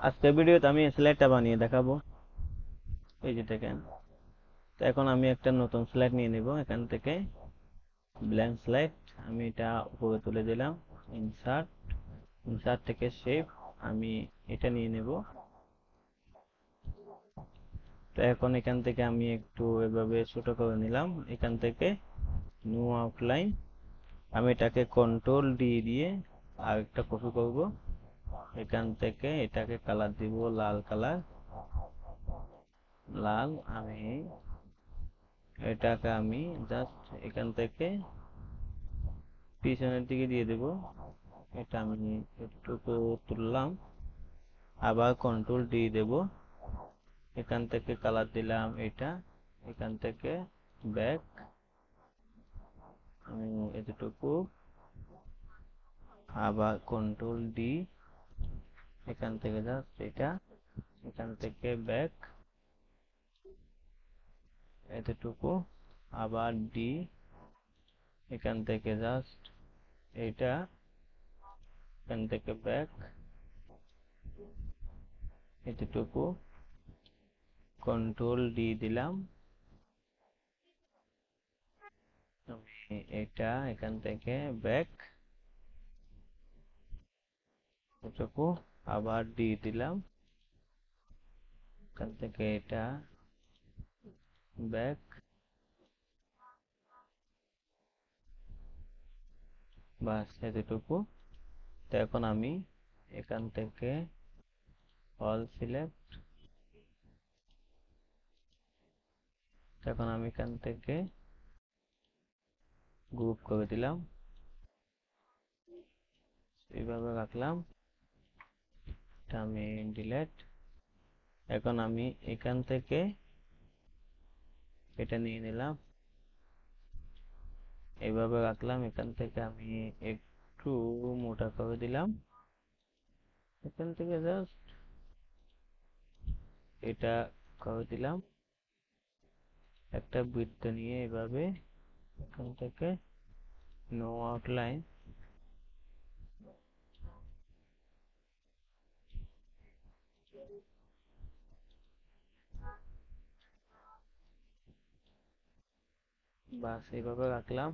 আজকের ভিডিওতে আমি স্লাইডটা বানিয়ে দেখাবো। এই যে দেখেন, তো এখন আমি একটা নতুন স্লাইড নিয়ে নেব। এখান থেকে ব্ল্যাঙ্ক স্লাইড আমি এটা উপরে তুলে দিলাম। ইনসার্ট, ইনসার্ট থেকে শেপ আমি এটা নিয়ে নেব। তো এখন এখান থেকে আমি একটু এভাবে ছোট করে নিলাম। এখান থেকে নো আউটলাইন, আমি এটাকে কন্ট্রোল ডি দিয়ে আর একটা কপি করব। এখান থেকে এটাকে কালার দিব লাল কালার, লাল। এটাকে আমি জাস্ট এখান থেকে পিছনের দিকে দিয়ে দেব। এটা আমি একটু তুললাম, আবার কন্ট্রোল ডি দেব। এখান থেকে কালার দিলাম এটা, এখান থেকে ব্যাক আমি এতটুকু, আবার কন্ট্রোল ডি, এখান থেকে জাস্ট এটা, এখান থেকে ব্যাক এতটুকু, আবার ডি, এখান থেকে জাস্ট এটা, এখান থেকে ব্যাক এতটুকু, কন্ট্রোল ডি দিলাম। আমি এটা এখান থেকে ব্যাক এতটুকু, আবার ডি দিলাম। এখান থেকে এটা ব্যাক, বাস এতটুকু। তো এখন আমি এখান থেকে অল সিলেক্ট, এখন আমি এখান থেকে গ্রুপ করে দিলাম, এইভাবে রাখলাম। এটা আমি ডিলেট। এখন আমি এখান থেকে এটা নিয়ে নিলাম, এইভাবে রাখলাম। এখান থেকে আমি একটু মোটা করে দিলাম। এখান থেকে জাস্ট এটা করে দিলাম, একটা বৃত্ত নিয়ে এভাবে এখান থেকে নো আউটলাইন, বাস এইভাবে রাখলাম।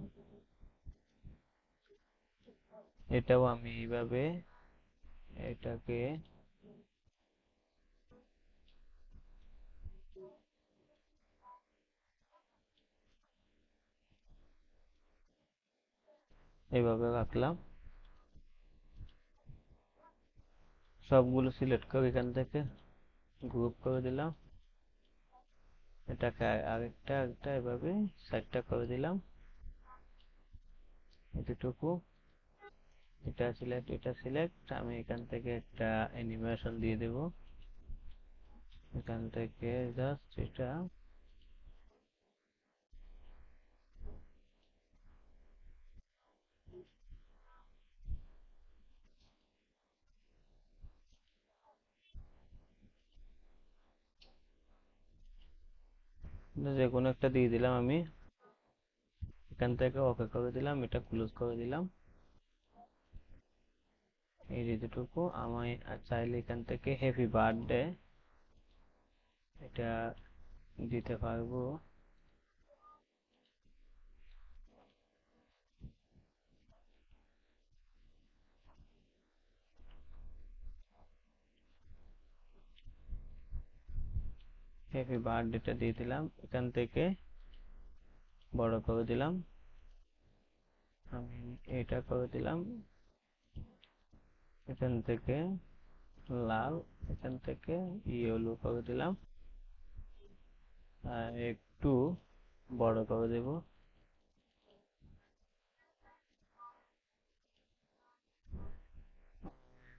এটাও আমি এইভাবে এটাকে এইভাবে রাখলাম। সবগুলো সিলেক্ট করে এখান থেকে গ্রুপ করে দিলাম। এটাকে আরেকটা আরেকটা এভাবে সাইডটা করে দিলাম এতটুকু। এটা সিলেক্ট, এটা সিলেক্ট। আমি এখান থেকে একটা অ্যানিমেশন দিয়ে দেব। এখান থেকে জাস্ট এটা যে কোনো একটা দিয়ে দিলাম। আমি এখান থেকে ওকে করে দিলাম, এটা ক্লোজ করে দিলাম। এই যেটুকু আমি চাইলে এখান থেকে হ্যাপি বার্থডে এটা দিতে পারবো। হ্যাপি বার্থডেটা দিয়ে দিলাম। এখান থেকে বড় করে দিলাম, আমি এটা করে দিলাম। এখান থেকে লাল, এখান থেকে ইয়েলো করে দিলাম, আর একটু বড় করে দেব।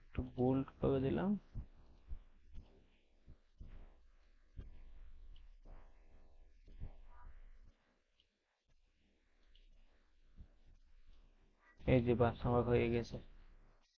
একটু বোল্ড করে দিলাম। এই যে বাস আমার হয়ে গেছে।